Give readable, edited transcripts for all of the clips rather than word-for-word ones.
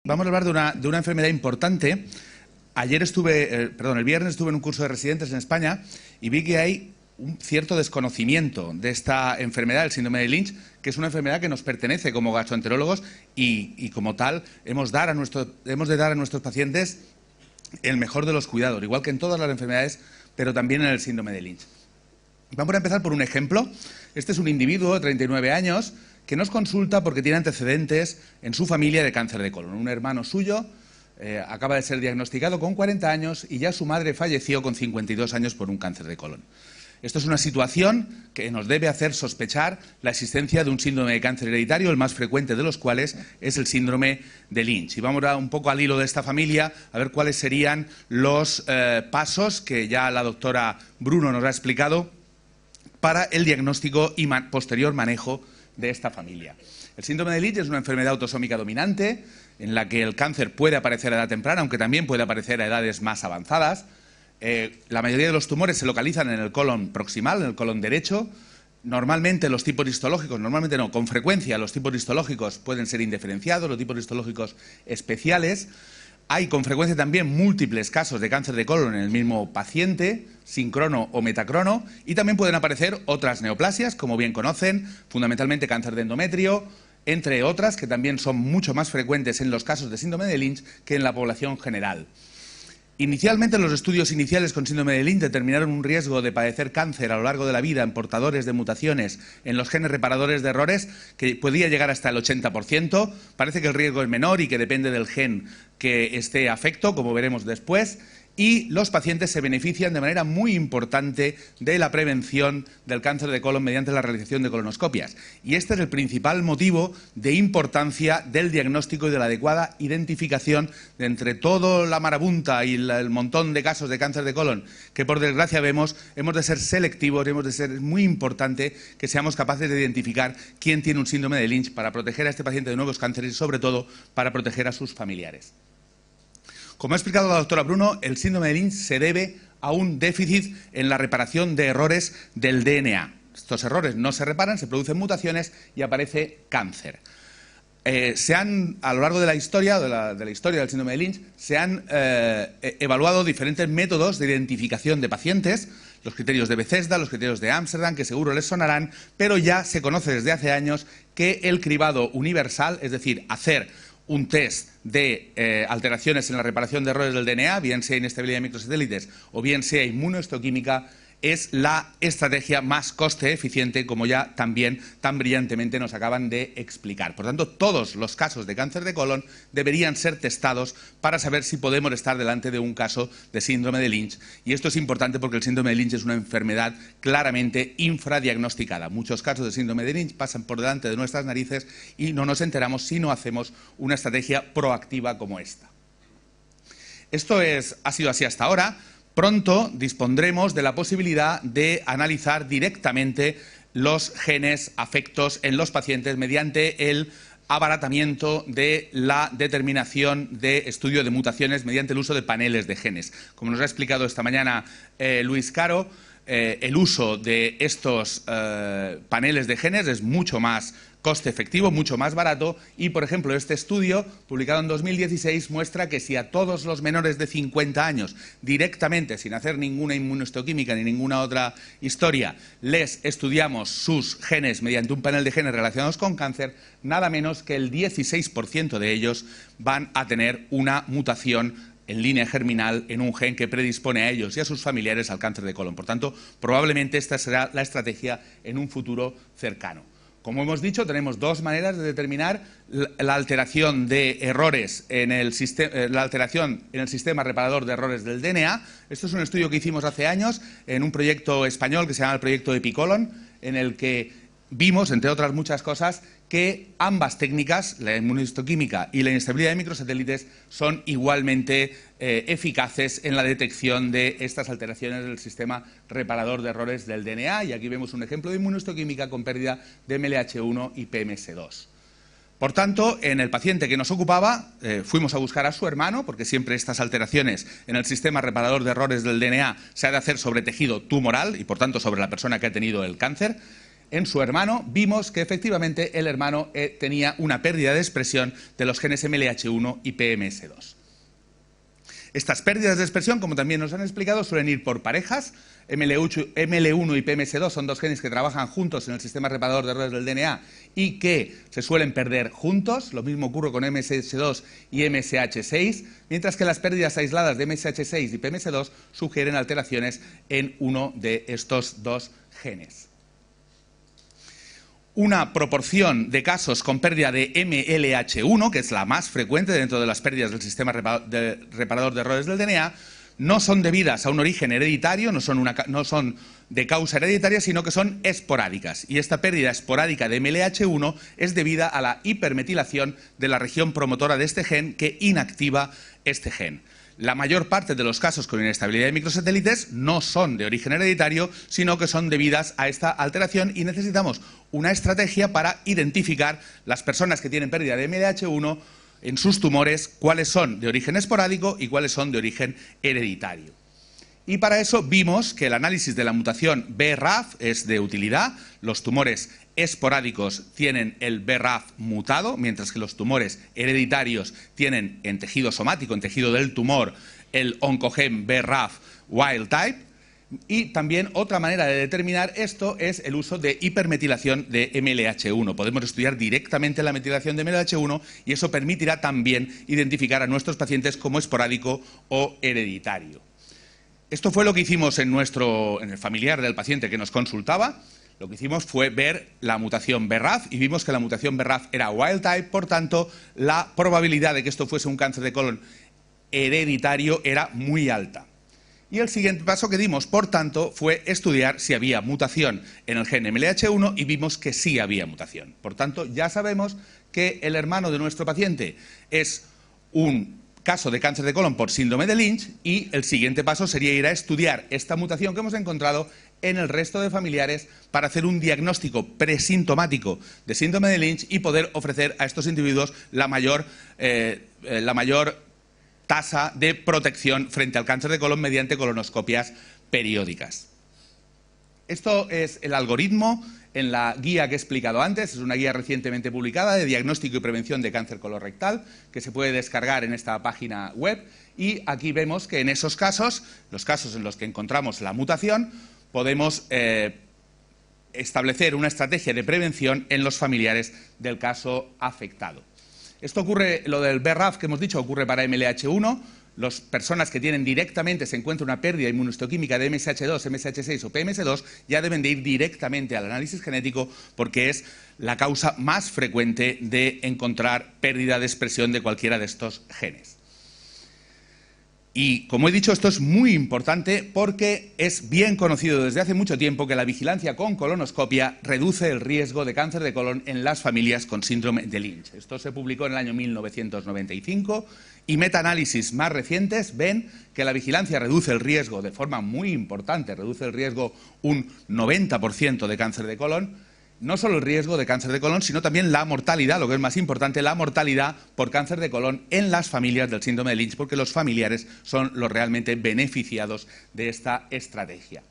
Vamos a hablar de una enfermedad importante. El viernes estuve en un curso de residentes en España y vi que hay un cierto desconocimiento de esta enfermedad, el síndrome de Lynch, que es una enfermedad que nos pertenece como gastroenterólogos y como tal hemos de dar a nuestros pacientes el mejor de los cuidados, igual que en todas las enfermedades, pero también en el síndrome de Lynch. Vamos a empezar por un ejemplo. Este es un individuo de 39 años que nos consulta porque tiene antecedentes en su familia de cáncer de colon. Un hermano suyo acaba de ser diagnosticado con 40 años y ya su madre falleció con 52 años por un cáncer de colon. Esto es una situación que nos debe hacer sospechar la existencia de un síndrome de cáncer hereditario, el más frecuente de los cuales es el síndrome de Lynch. Y vamos un poco al hilo de esta familia a ver cuáles serían los pasos que ya la doctora Bruno nos ha explicado para el diagnóstico y posterior manejo de esta familia. El síndrome de Lynch es una enfermedad autosómica dominante en la que el cáncer puede aparecer a edad temprana, aunque también puede aparecer a edades más avanzadas. La mayoría de los tumores se localizan en el colon proximal, en el colon derecho. Normalmente los tipos histológicos, con frecuencia los tipos histológicos pueden ser indiferenciados, los tipos histológicos especiales. Hay con frecuencia también múltiples casos de cáncer de colon en el mismo paciente, sincrono o metacrono, y también pueden aparecer otras neoplasias, como bien conocen, fundamentalmente cáncer de endometrio, entre otras que también son mucho más frecuentes en los casos de síndrome de Lynch que en la población general. Inicialmente, los estudios iniciales con síndrome de Lynch determinaron un riesgo de padecer cáncer a lo largo de la vida en portadores de mutaciones en los genes reparadores de errores que podía llegar hasta el 80%. Parece que el riesgo es menor y que depende del gen que esté afecto, como veremos después. Y los pacientes se benefician de manera muy importante de la prevención del cáncer de colon mediante la realización de colonoscopias. Y este es el principal motivo de importancia del diagnóstico y de la adecuada identificación de entre toda la marabunta y el montón de casos de cáncer de colon que por desgracia vemos. Hemos de ser selectivos, es muy importante que seamos capaces de identificar quién tiene un síndrome de Lynch para proteger a este paciente de nuevos cánceres y sobre todo para proteger a sus familiares. Como ha explicado la doctora Bruno, el síndrome de Lynch se debe a un déficit en la reparación de errores del DNA. Estos errores no se reparan, se producen mutaciones y aparece cáncer. A lo largo de la historia, del síndrome de Lynch, se han evaluado diferentes métodos de identificación de pacientes, los criterios de Bethesda, los criterios de Ámsterdam, que seguro les sonarán, pero ya se conoce desde hace años que el cribado universal, es decir, hacer un test de alteraciones en la reparación de errores del DNA, bien sea inestabilidad de microsatélites o bien sea inmunohistoquímica, es la estrategia más coste eficiente, como ya también tan brillantemente nos acaban de explicar. Por tanto, todos los casos de cáncer de colon deberían ser testados para saber si podemos estar delante de un caso de síndrome de Lynch. Y esto es importante porque el síndrome de Lynch es una enfermedad claramente infradiagnosticada. Muchos casos de síndrome de Lynch pasan por delante de nuestras narices y no nos enteramos si no hacemos una estrategia proactiva como esta. Esto ha sido así hasta ahora. Pronto dispondremos de la posibilidad de analizar directamente los genes afectos en los pacientes mediante el abaratamiento de la determinación de estudio de mutaciones mediante el uso de paneles de genes. Como nos ha explicado esta mañana Luis Caro, el uso de estos paneles de genes es mucho más coste efectivo, mucho más barato y, por ejemplo, este estudio, publicado en 2016, muestra que si a todos los menores de 50 años, directamente, sin hacer ninguna inmunohistoquímica ni ninguna otra historia, les estudiamos sus genes mediante un panel de genes relacionados con cáncer, nada menos que el 16% de ellos van a tener una mutación en línea germinal en un gen que predispone a ellos y a sus familiares al cáncer de colon. Por tanto, probablemente esta será la estrategia en un futuro cercano. Como hemos dicho, tenemos dos maneras de determinar la alteración de errores en el sistema reparador de errores del DNA. Esto es un estudio que hicimos hace años en un proyecto español que se llama el proyecto Epicolon, en el que vimos, entre otras muchas cosas, que ambas técnicas, la inmunohistoquímica y la inestabilidad de microsatélites, son igualmente eficaces en la detección de estas alteraciones del sistema reparador de errores del DNA. Y aquí vemos un ejemplo de inmunohistoquímica con pérdida de MLH1 y PMS2. Por tanto, en el paciente que nos ocupaba, fuimos a buscar a su hermano, porque siempre estas alteraciones en el sistema reparador de errores del DNA se ha de hacer sobre tejido tumoral y, por tanto, sobre la persona que ha tenido el cáncer. en su hermano, vimos que efectivamente el hermano tenía una pérdida de expresión de los genes MLH1 y PMS2. Estas pérdidas de expresión, como también nos han explicado, suelen ir por parejas. ML1 y PMS2 son dos genes que trabajan juntos en el sistema reparador de errores del DNA y que se suelen perder juntos. Lo mismo ocurre con MSH2 y MSH6, mientras que las pérdidas aisladas de MSH6 y PMS2 sugieren alteraciones en uno de estos dos genes. Una proporción de casos con pérdida de MLH1, que es la más frecuente dentro de las pérdidas del sistema reparador de errores del DNA, no son debidas a un origen hereditario, no son de causa hereditaria, sino que son esporádicas. Y esta pérdida esporádica de MLH1 es debida a la hipermetilación de la región promotora de este gen que inactiva este gen. La mayor parte de los casos con inestabilidad de microsatélites no son de origen hereditario, sino que son debidas a esta alteración y necesitamos una estrategia para identificar las personas que tienen pérdida de MLH1 en sus tumores, cuáles son de origen esporádico y cuáles son de origen hereditario. Y para eso vimos que el análisis de la mutación BRAF es de utilidad. Los tumores esporádicos tienen el BRAF mutado, mientras que los tumores hereditarios tienen en tejido somático, en tejido del tumor, el oncogen BRAF wild type. Y también otra manera de determinar esto es el uso de hipermetilación de MLH1. Podemos estudiar directamente la metilación de MLH1 y eso permitirá también identificar a nuestros pacientes como esporádico o hereditario. Esto fue lo que hicimos en el familiar del paciente que nos consultaba. Lo que hicimos fue ver la mutación BRAF y vimos que la mutación BRAF era wild type, por tanto, la probabilidad de que esto fuese un cáncer de colon hereditario era muy alta. Y el siguiente paso que dimos, por tanto, fue estudiar si había mutación en el gen MLH1 y vimos que sí había mutación. Por tanto, ya sabemos que el hermano de nuestro paciente es un caso de cáncer de colon por síndrome de Lynch y el siguiente paso sería ir a estudiar esta mutación que hemos encontrado en el resto de familiares para hacer un diagnóstico presintomático de síndrome de Lynch y poder ofrecer a estos individuos la mayor tasa de protección frente al cáncer de colon mediante colonoscopias periódicas. Esto es el algoritmo en la guía que he explicado antes. Es una guía recientemente publicada de diagnóstico y prevención de cáncer colorectal que se puede descargar en esta página web y aquí vemos que en esos casos, los casos en los que encontramos la mutación, podemos establecer una estrategia de prevención en los familiares del caso afectado. Esto ocurre, lo del BRAF que hemos dicho, ocurre para MLH1. Las personas que tienen directamente, se encuentra una pérdida inmunohistoquímica de MSH2, MSH6 o PMS2, ya deben de ir directamente al análisis genético porque es la causa más frecuente de encontrar pérdida de expresión de cualquiera de estos genes. Y, como he dicho, esto es muy importante porque es bien conocido desde hace mucho tiempo que la vigilancia con colonoscopia reduce el riesgo de cáncer de colon en las familias con síndrome de Lynch. Esto se publicó en el año 1995 y metaanálisis más recientes ven que la vigilancia reduce el riesgo de forma muy importante, reduce el riesgo un 90% de cáncer de colon. No solo el riesgo de cáncer de colon, sino también la mortalidad, lo que es más importante, la mortalidad por cáncer de colon en las familias del síndrome de Lynch, porque los familiares son los realmente beneficiados de esta estrategia.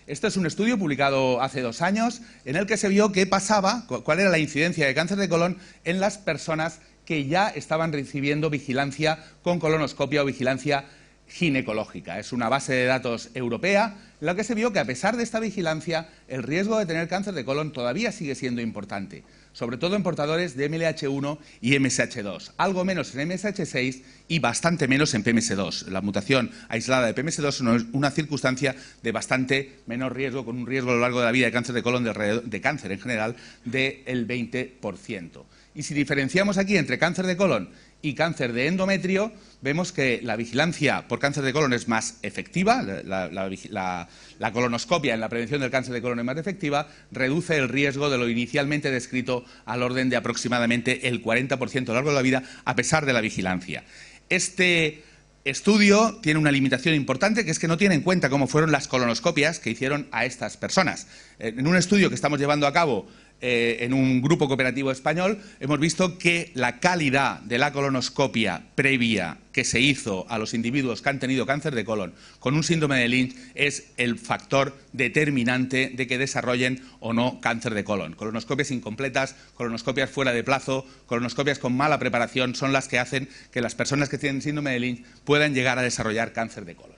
Este es un estudio publicado hace 2 años en el que se vio qué pasaba, cuál era la incidencia de cáncer de colon en las personas que ya estaban recibiendo vigilancia con colonoscopia o vigilancia ginecológica. Es una base de datos europea en la que se vio que a pesar de esta vigilancia el riesgo de tener cáncer de colon todavía sigue siendo importante, sobre todo en portadores de MLH1 y MSH2, algo menos en MSH6 y bastante menos en PMS2. La mutación aislada de PMS2 es una circunstancia de bastante menor riesgo, con un riesgo a lo largo de la vida de cáncer de colon de cáncer en general del 20%. Y si diferenciamos aquí entre cáncer de colon y cáncer de endometrio, vemos que la vigilancia por cáncer de colon es más efectiva, la colonoscopia en la prevención del cáncer de colon es más efectiva, reduce el riesgo de lo inicialmente descrito al orden de aproximadamente el 40% a lo largo de la vida, a pesar de la vigilancia. Este estudio tiene una limitación importante, que es que no tiene en cuenta cómo fueron las colonoscopias que hicieron a estas personas. En un estudio que estamos llevando a cabo en un grupo cooperativo español, hemos visto que la calidad de la colonoscopia previa que se hizo a los individuos que han tenido cáncer de colon con un síndrome de Lynch es el factor determinante de que desarrollen o no cáncer de colon. Colonoscopias incompletas, colonoscopias fuera de plazo, colonoscopias con mala preparación son las que hacen que las personas que tienen síndrome de Lynch puedan llegar a desarrollar cáncer de colon.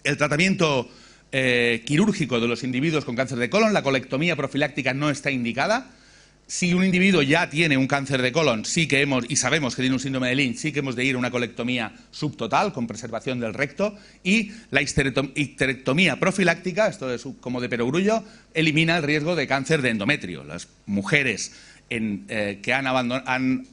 El tratamiento quirúrgico de los individuos con cáncer de colon, la colectomía profiláctica no está indicada. Si un individuo ya tiene un cáncer de colon, sí que y sabemos que tiene un síndrome de Lynch, sí que hemos de ir a una colectomía subtotal con preservación del recto, y la histerectomía profiláctica, esto es como de perogrullo, elimina el riesgo de cáncer de endometrio. Las mujeres que han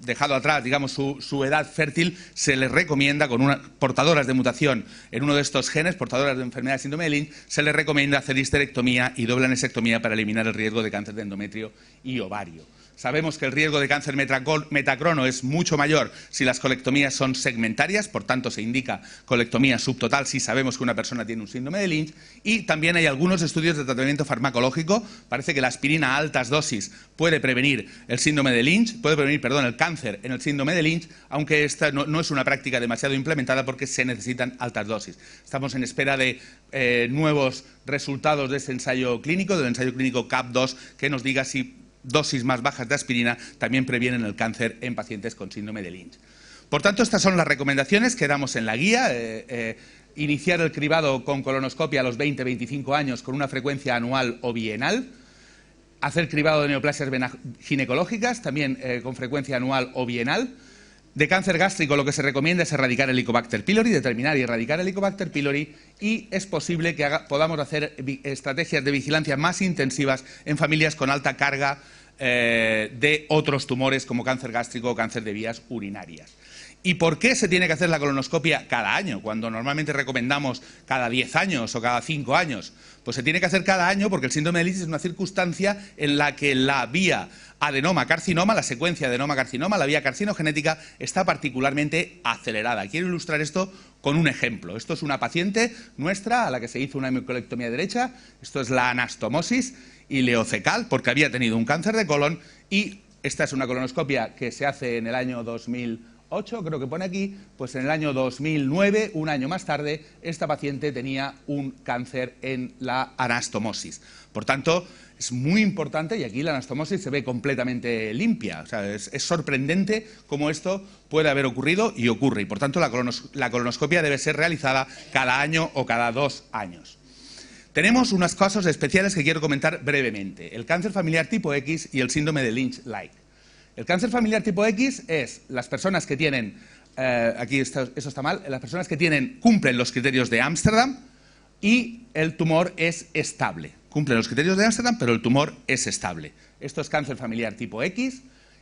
dejado atrás, digamos, su edad fértil, se les recomienda, con portadoras de mutación en uno de estos genes, portadoras de enfermedad de síndrome de Lynch, se les recomienda hacer histerectomía y doble anesectomía para eliminar el riesgo de cáncer de endometrio y ovario. Sabemos que el riesgo de cáncer metacrono es mucho mayor si las colectomías son segmentarias, por tanto se indica colectomía subtotal si sabemos que una persona tiene un síndrome de Lynch, y también hay algunos estudios de tratamiento farmacológico. Parece que la aspirina a altas dosis puede prevenir el síndrome de Lynch, el cáncer en el síndrome de Lynch, aunque esta no es una práctica demasiado implementada porque se necesitan altas dosis. Estamos en espera de nuevos resultados de ese ensayo clínico, del ensayo clínico CAP2, que nos diga si dosis más bajas de aspirina también previenen el cáncer en pacientes con síndrome de Lynch. Por tanto, estas son las recomendaciones que damos en la guía. Iniciar el cribado con colonoscopia a los 20-25 años con una frecuencia anual o bienal. Hacer cribado de neoplasias ginecológicas también con frecuencia anual o bienal. De cáncer gástrico lo que se recomienda es erradicar el Helicobacter pylori, determinar y erradicar el Helicobacter pylori, y es posible que podamos hacer estrategias de vigilancia más intensivas en familias con alta carga de otros tumores como cáncer gástrico o cáncer de vías urinarias. ¿Y por qué se tiene que hacer la colonoscopia cada año, cuando normalmente recomendamos cada 10 años o cada 5 años? Pues se tiene que hacer cada año porque el síndrome de Lynch es una circunstancia en la que la vía adenoma-carcinoma, la secuencia adenoma-carcinoma, la vía carcinogenética, está particularmente acelerada. Quiero ilustrar esto con un ejemplo. Esto es una paciente nuestra a la que se hizo una hemicolectomía derecha. Esto es la anastomosis ileocecal porque había tenido un cáncer de colon, y esta es una colonoscopia que se hace en el año 2008, creo que pone aquí. Pues en el año 2009, un año más tarde, esta paciente tenía un cáncer en la anastomosis. Por tanto, es muy importante, y aquí la anastomosis se ve completamente limpia. O sea, es sorprendente cómo esto puede haber ocurrido y ocurre. Y por tanto, la colonoscopia debe ser realizada cada año o cada 2 años. Tenemos unos casos especiales que quiero comentar brevemente: el cáncer familiar tipo X y el síndrome de Lynch-like. El cáncer familiar tipo X es las personas que tienen, eso está mal, las personas que cumplen los criterios de Ámsterdam y el tumor es estable. Cumplen los criterios de Ámsterdam, pero el tumor es estable. Esto es cáncer familiar tipo X.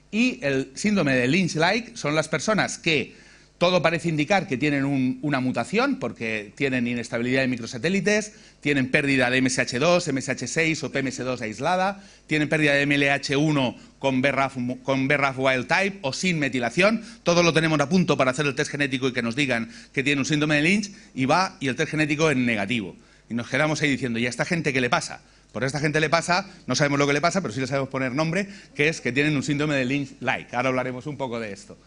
Y el síndrome de Lynch-like son las personas que todo parece indicar que tienen una mutación, porque tienen inestabilidad de microsatélites, tienen pérdida de MSH2, MSH6 o PMS2 aislada, tienen pérdida de MLH1 con BRAF wild type o sin metilación. Todo lo tenemos a punto para hacer el test genético y que nos digan que tiene un síndrome de Lynch, y el test genético en negativo. Y nos quedamos ahí diciendo, ¿y a esta gente qué le pasa? Por a esta gente le pasa, no sabemos lo que le pasa, pero sí le sabemos poner nombre, que es que tienen un síndrome de Lynch-like. Ahora hablaremos un poco de esto.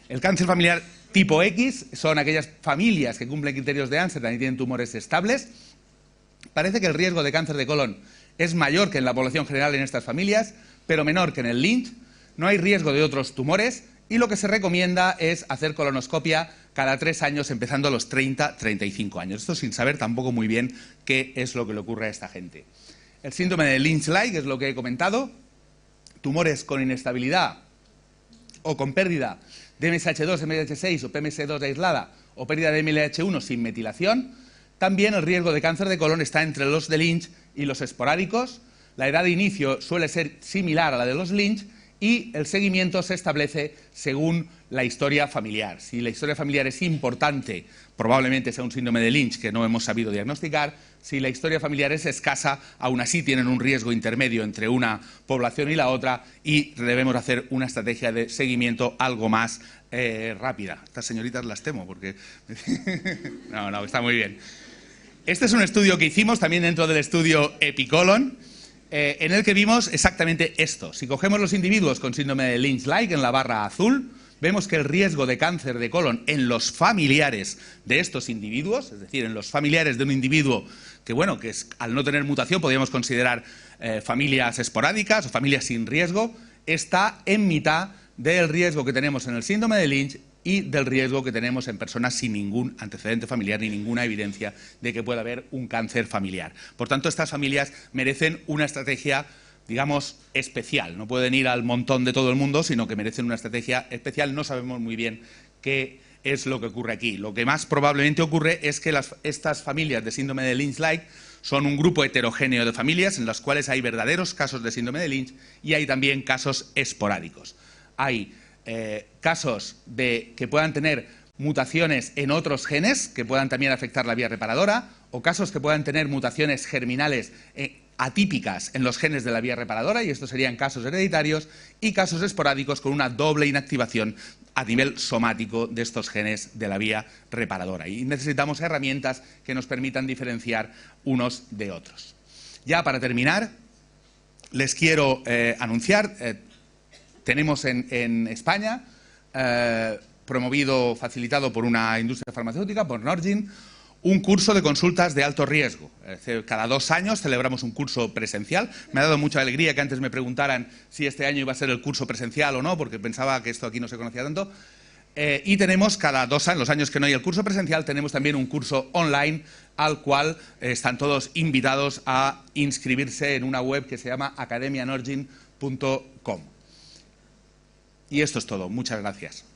El cáncer familiar tipo X son aquellas familias que cumplen criterios de Amsterdam y tienen tumores estables. Parece que el riesgo de cáncer de colon es mayor que en la población general en estas familias, pero menor que en el Lynch. No hay riesgo de otros tumores, y lo que se recomienda es hacer colonoscopia cada 3 años, empezando a los 30-35 años. Esto sin saber tampoco muy bien qué es lo que le ocurre a esta gente. El síndrome de Lynch-like es lo que he comentado: tumores con inestabilidad o con pérdida de MSH2, MSH6 o PMS2 aislada, o pérdida de MLH1 sin metilación. También el riesgo de cáncer de colon está entre los de Lynch y los esporádicos. La edad de inicio suele ser similar a la de los Lynch, y el seguimiento se establece según la historia familiar. Si la historia familiar es importante, probablemente sea un síndrome de Lynch que no hemos sabido diagnosticar. Si la historia familiar es escasa, aún así tienen un riesgo intermedio entre una población y la otra, y debemos hacer una estrategia de seguimiento algo más rápida. Estas señoritas las temo porque... No, está muy bien. Este es un estudio que hicimos también dentro del estudio EpiColon. en el que vimos exactamente esto. Si cogemos los individuos con síndrome de Lynch-like en la barra azul, vemos que el riesgo de cáncer de colon en los familiares de estos individuos, es decir, en los familiares de un individuo que, bueno, que al no tener mutación podríamos considerar familias esporádicas o familias sin riesgo, está en mitad del riesgo que tenemos en el síndrome de Lynch y del riesgo que tenemos en personas sin ningún antecedente familiar ni ninguna evidencia de que pueda haber un cáncer familiar. Por tanto, estas familias merecen una estrategia, digamos, especial. No pueden ir al montón de todo el mundo, sino que merecen una estrategia especial. No sabemos muy bien qué es lo que ocurre aquí. Lo que más probablemente ocurre es que estas familias de síndrome de Lynch-like son un grupo heterogéneo de familias en las cuales hay verdaderos casos de síndrome de Lynch y hay también casos esporádicos. Hay casos que puedan tener mutaciones en otros genes que puedan también afectar la vía reparadora, o casos que puedan tener mutaciones germinales atípicas en los genes de la vía reparadora, y estos serían casos hereditarios, y casos esporádicos con una doble inactivación a nivel somático de estos genes de la vía reparadora. Y necesitamos herramientas que nos permitan diferenciar unos de otros. Ya para terminar, les quiero anunciar, tenemos en España, promovido, facilitado por una industria farmacéutica, por Norgine, un curso de consultas de alto riesgo. Cada 2 años celebramos un curso presencial. Me ha dado mucha alegría que antes me preguntaran si este año iba a ser el curso presencial o no, porque pensaba que esto aquí no se conocía tanto. Y tenemos cada 2 años, los años que no hay el curso presencial, tenemos también un curso online al cual están todos invitados a inscribirse en una web que se llama academianorgine.com. Y esto es todo. Muchas gracias.